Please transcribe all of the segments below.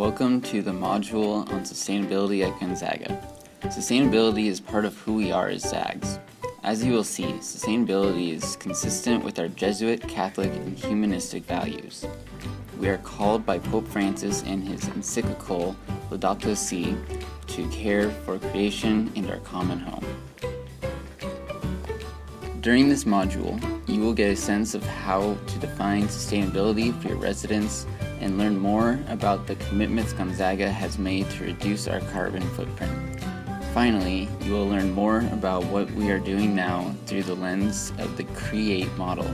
Welcome to the module on sustainability at Gonzaga. Sustainability is part of who we are as Zags. As you will see, sustainability is consistent with our Jesuit, Catholic, and humanistic values. We are called by Pope Francis in his encyclical Laudato Si to care for creation and our common home. During this module, you will get a sense of how to define sustainability for your residents and learn more about the commitments Gonzaga has made to reduce our carbon footprint. Finally, you will learn more about what we are doing now through the lens of the CREATE model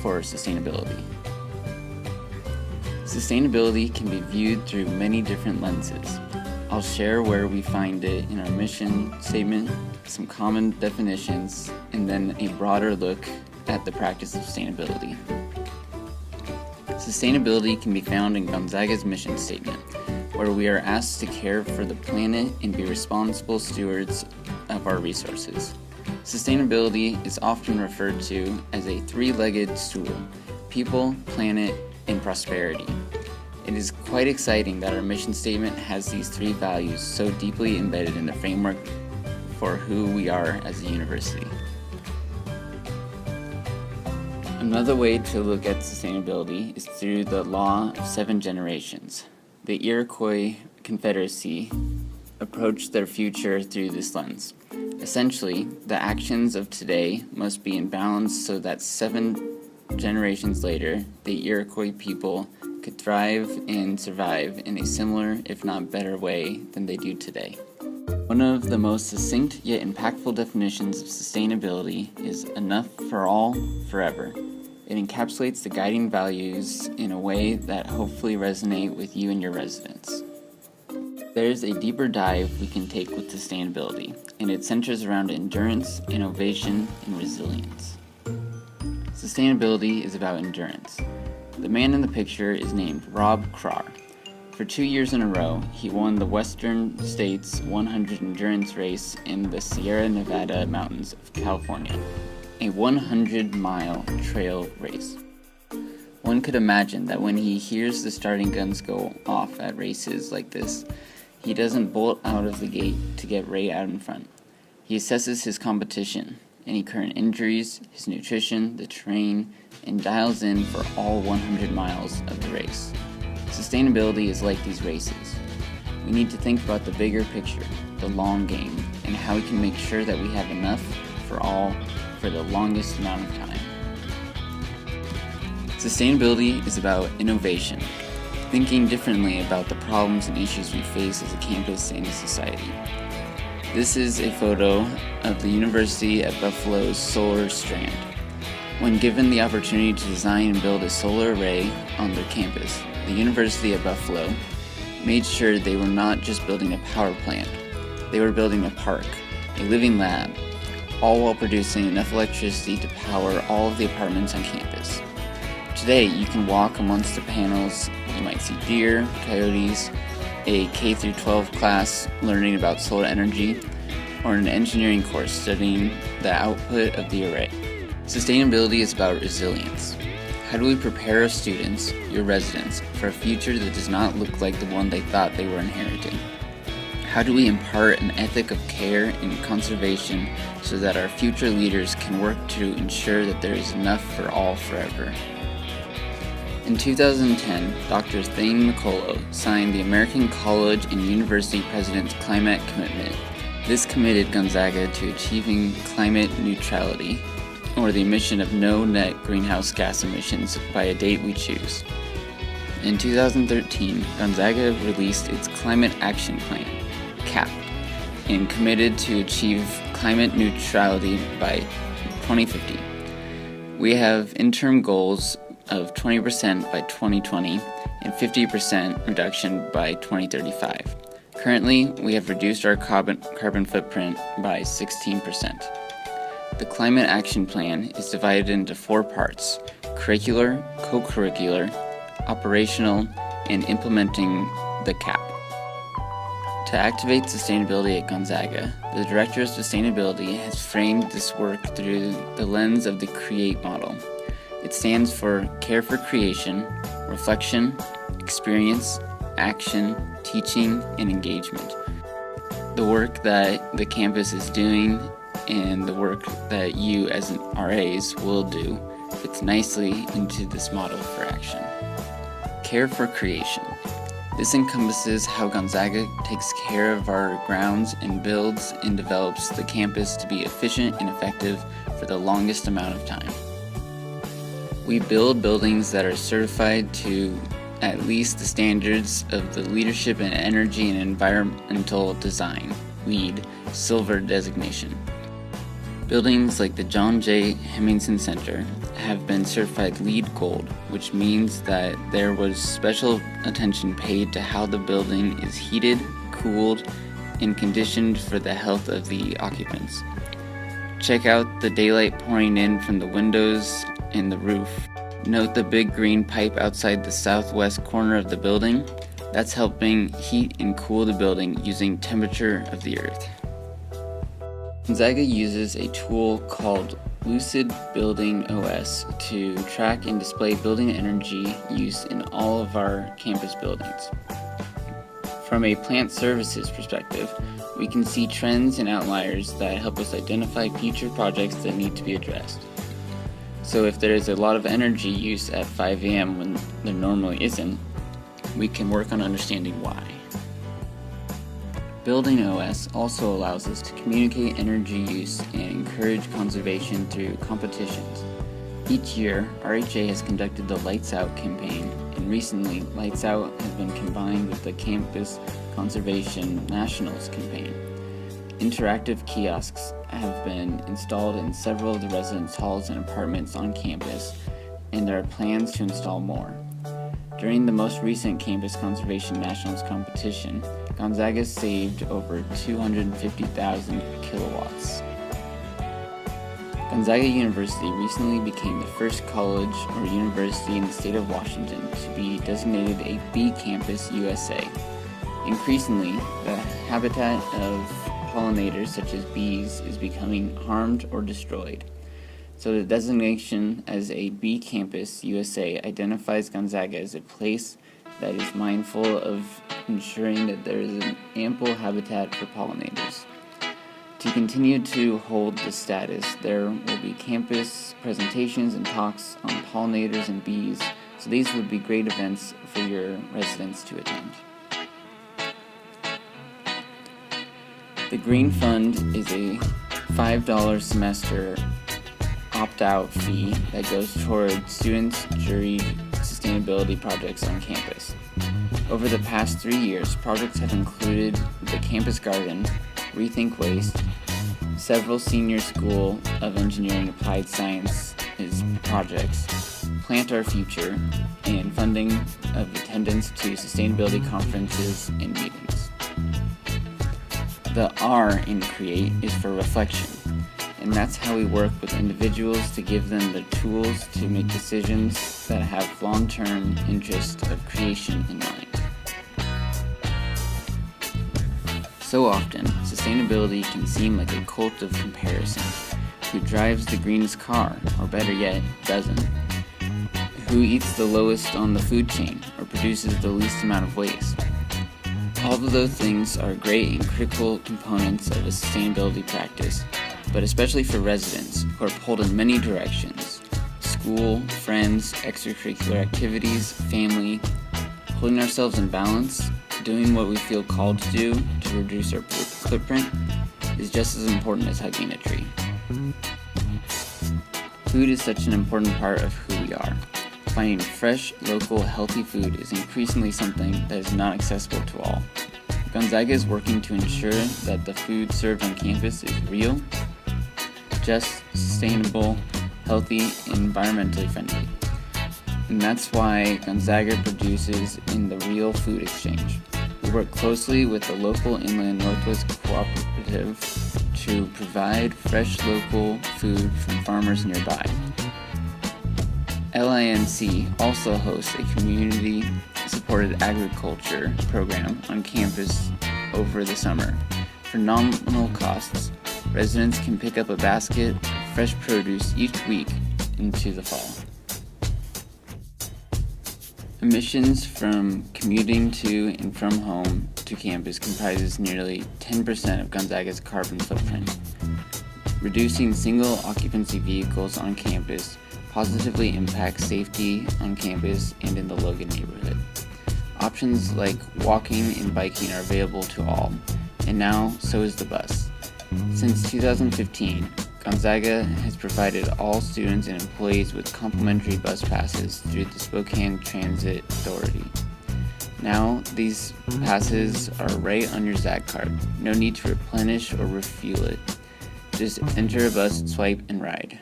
for sustainability. Sustainability can be viewed through many different lenses. I'll share where we find it in our mission statement, some common definitions, and then a broader look at the practice of sustainability. Sustainability can be found in Gonzaga's mission statement, where we are asked to care for the planet and be responsible stewards of our resources. Sustainability is often referred to as a three-legged stool: people, planet, and prosperity. It is quite exciting that our mission statement has these three values so deeply embedded in the framework for who we are as a university. Another way to look at sustainability is through the law of 7 generations. The Iroquois Confederacy approached their future through this lens. Essentially, the actions of today must be in balance so that 7 generations later, the Iroquois people could thrive and survive in a similar, if not better way than they do today. One of the most succinct yet impactful definitions of sustainability is enough for all, forever. It encapsulates the guiding values in a way that hopefully resonate with you and your residents. There's a deeper dive we can take with sustainability, and it centers around endurance, innovation, and resilience. Sustainability is about endurance. The man in the picture is named Rob Krar. For 2 years in a row, he won the Western States 100 endurance race in the Sierra Nevada mountains of California, a 100-mile trail race. One could imagine that when he hears the starting guns go off at races like this, he doesn't bolt out of the gate to get right out in front. He assesses his competition, any current injuries, his nutrition, the terrain, and dials in for all 100 miles of the race. Sustainability is like these races. We need to think about the bigger picture, the long game, and how we can make sure that we have enough for all for the longest amount of time. Sustainability is about innovation, thinking differently about the problems and issues we face as a campus and a society. This is a photo of the University at Buffalo's solar strand. When given the opportunity to design and build a solar array on their campus, the University at Buffalo made sure they were not just building a power plant, they were building a park, a living lab, all while producing enough electricity to power all of the apartments on campus. Today, you can walk amongst the panels. You might see deer, coyotes, a K-12 class learning about solar energy, or an engineering course studying the output of the array. Sustainability is about resilience. How do we prepare our students, your residents, for a future that does not look like the one they thought they were inheriting? How do we impart an ethic of care and conservation so that our future leaders can work to ensure that there is enough for all forever? In 2010, Dr. Thane McCullough signed the American College and University President's Climate Commitment. This committed Gonzaga to achieving climate neutrality, or the emission of no net greenhouse gas emissions, by a date we choose. In 2013, Gonzaga released its Climate Action Plan, CAP, and committed to achieve climate neutrality by 2050. We have interim goals of 20% by 2020 and 50% reduction by 2035. Currently, we have reduced our carbon footprint by 16%. The Climate Action Plan is divided into 4 parts: curricular, co-curricular, operational, and implementing the CAP. To activate sustainability at Gonzaga, the Director of Sustainability has framed this work through the lens of the CREATE model. It stands for Care for Creation, Reflection, Experience, action, teaching, and engagement. The work that the campus is doing and the work that you as RAs will do fits nicely into this model for action. Care for creation. This encompasses how Gonzaga takes care of our grounds and builds and develops the campus to be efficient and effective for the longest amount of time. We build buildings that are certified to at least the standards of the Leadership in Energy and Environmental Design, LEED, Silver designation. Buildings like the John J. Hemmingson Center have been certified LEED Gold, which means that there was special attention paid to how the building is heated, cooled, and conditioned for the health of the occupants. Check out the daylight pouring in from the windows and the roof. Note the big green pipe outside the southwest corner of the building. That's helping heat and cool the building using temperature of the earth. Gonzaga uses a tool called Lucid Building OS to track and display building energy use in all of our campus buildings. From a plant services perspective, we can see trends and outliers that help us identify future projects that need to be addressed. So if there is a lot of energy use at 5 a.m. when there normally isn't, we can work on understanding why. Building OS also allows us to communicate energy use and encourage conservation through competitions. Each year, RHA has conducted the Lights Out campaign, and recently, Lights Out has been combined with the Campus Conservation Nationals campaign. Interactive kiosks have been installed in several of the residence halls and apartments on campus, and there are plans to install more. During the most recent Campus Conservation Nationals competition, Gonzaga saved over 250,000 kilowatts. Gonzaga University recently became the first college or university in the state of Washington to be designated a Bee Campus USA. Increasingly, the habitat of pollinators such as bees is becoming harmed or destroyed. So the designation as a Bee Campus USA identifies Gonzaga as a place that is mindful of ensuring that there is an ample habitat for pollinators. To continue to hold this status, there will be campus presentations and talks on pollinators and bees, so these would be great events for your residents to attend. The Green Fund is a $5 semester opt-out fee that goes toward students' juried sustainability projects on campus. Over the past 3 years, projects have included the Campus Garden, Rethink Waste, several Senior School of Engineering Applied Sciences projects, Plant Our Future, and funding of attendance to sustainability conferences and meetings. The R in CREATE is for reflection, and that's how we work with individuals to give them the tools to make decisions that have long-term interest of creation in mind. So often, sustainability can seem like a cult of comparison. Who drives the greenest car, or better yet, doesn't? Who eats the lowest on the food chain, or produces the least amount of waste? All of those things are great and critical components of a sustainability practice, but especially for residents who are pulled in many directions: school, friends, extracurricular activities, family. Holding ourselves in balance, doing what we feel called to do to reduce our footprint, is just as important as hugging a tree. Food is such an important part of who we are. Finding fresh, local, healthy food is increasingly something that is not accessible to all. Gonzaga is working to ensure that the food served on campus is real, just, sustainable, healthy, and environmentally friendly. And that's why Gonzaga produces in the Real Food Exchange. We work closely with the local Inland Northwest Cooperative to provide fresh local food from farmers nearby. LINC also hosts a community-supported agriculture program on campus over the summer. For nominal costs, residents can pick up a basket of fresh produce each week into the fall. Emissions from commuting to and from home to campus comprises nearly 10% of Gonzaga's carbon footprint. Reducing single occupancy vehicles on campus positively impacts safety on campus and in the Logan neighborhood. Options like walking and biking are available to all, and now so is the bus. Since 2015, Gonzaga has provided all students and employees with complimentary bus passes through the Spokane Transit Authority. Now, these passes are right on your ZAG card. No need to replenish or refuel it. Just enter a bus, swipe, and ride.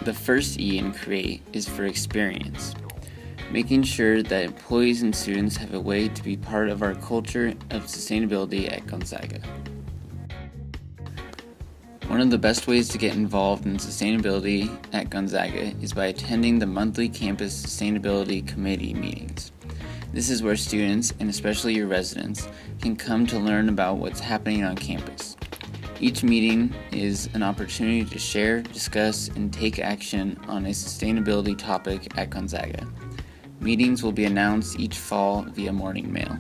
The first E in CREATE is for experience, making sure that employees and students have a way to be part of our culture of sustainability at Gonzaga. One of the best ways to get involved in sustainability at Gonzaga is by attending the monthly campus sustainability committee meetings. This is where students, and especially your residents, can come to learn about what's happening on campus. Each meeting is an opportunity to share, discuss, and take action on a sustainability topic at Gonzaga. Meetings will be announced each fall via morning mail.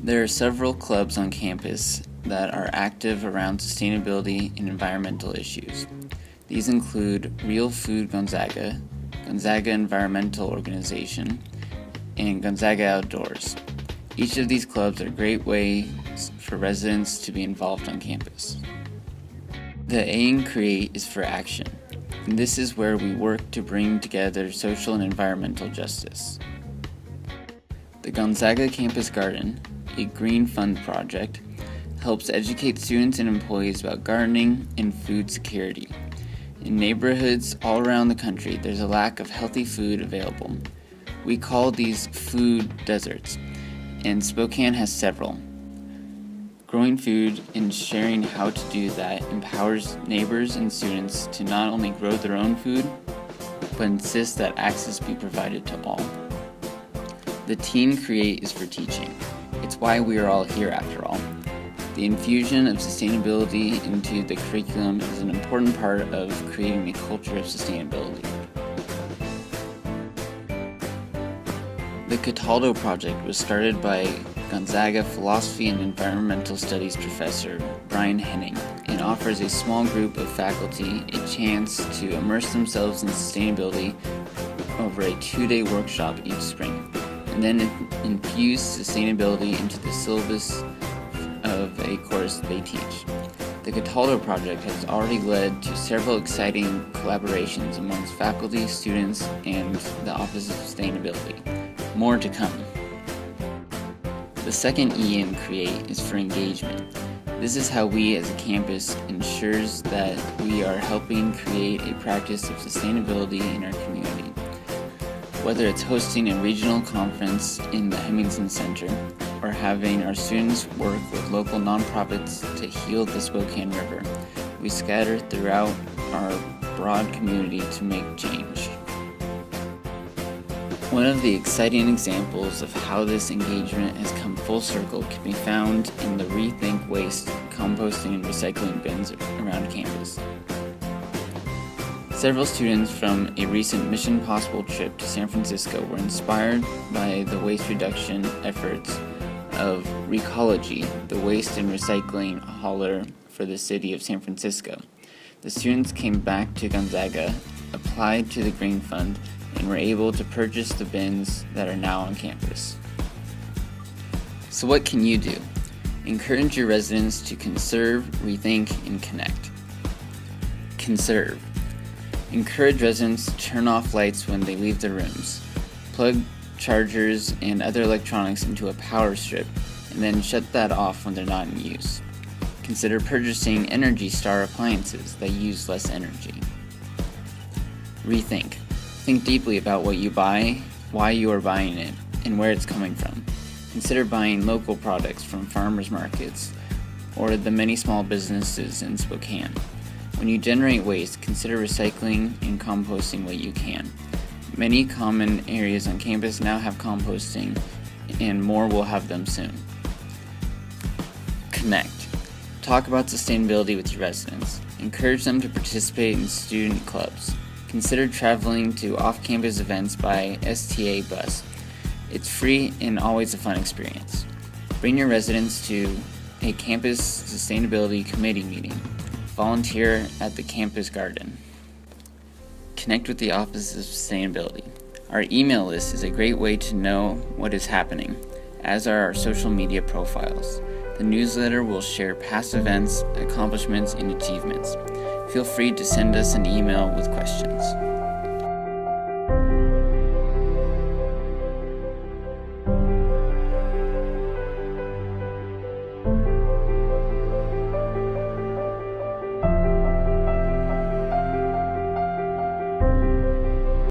There are several clubs on campus that are active around sustainability and environmental issues. These include Real Food Gonzaga, Gonzaga Environmental Organization, and Gonzaga Outdoors. Each of these clubs are great ways for residents to be involved on campus. The A in CREATE is for action, and this is where we work to bring together social and environmental justice. The Gonzaga Campus Garden, a green fund project, helps educate students and employees about gardening and food security. In neighborhoods all around the country, there's a lack of healthy food available. We call these food deserts, and Spokane has several. Growing food and sharing how to do that empowers neighbors and students to not only grow their own food, but insist that access be provided to all. The T in CREATE is for teaching. It's why we are all here after all. The infusion of sustainability into the curriculum is an important part of creating a culture of sustainability. The Cataldo Project was started by Gonzaga Philosophy and Environmental Studies professor Brian Henning and offers a small group of faculty a chance to immerse themselves in sustainability over a 2-day workshop each spring, and then infuse sustainability into the syllabus of a course they teach. The Cataldo Project has already led to several exciting collaborations amongst faculty, students, and the Office of Sustainability. More to come. The second E in CREATE is for engagement. This is how we as a campus ensures that we are helping create a practice of sustainability in our community. Whether it's hosting a regional conference in the Hemmingson Center or having our students work with local nonprofits to heal the Spokane River, we scatter throughout our broad community to make change. One of the exciting examples of how this engagement has come full circle can be found in the Rethink Waste composting and recycling bins around campus. Several students from a recent Mission Possible trip to San Francisco were inspired by the waste reduction efforts of Recology, the waste and recycling hauler for the city of San Francisco. The students came back to Gonzaga, applied to the Green Fund, and were able to purchase the bins that are now on campus. So what can you do? Encourage your residents to conserve, rethink, and connect. Conserve. Encourage residents to turn off lights when they leave their rooms. Plug chargers and other electronics into a power strip, and then shut that off when they're not in use. Consider purchasing Energy Star appliances that use less energy. Rethink. Think deeply about what you buy, why you are buying it, and where it's coming from. Consider buying local products from farmers markets or the many small businesses in Spokane. When you generate waste, consider recycling and composting what you can. Many common areas on campus now have composting, and more will have them soon. Connect. Talk about sustainability with your residents. Encourage them to participate in student clubs. consider traveling to off-campus events by STA Bus. It's free and always a fun experience. Bring your residents to a campus sustainability committee meeting. Volunteer at the campus garden. Connect with the Office of Sustainability. Our email list is a great way to know what is happening, as are our social media profiles. The newsletter will share past events, accomplishments, and achievements. Feel free to send us an email with questions.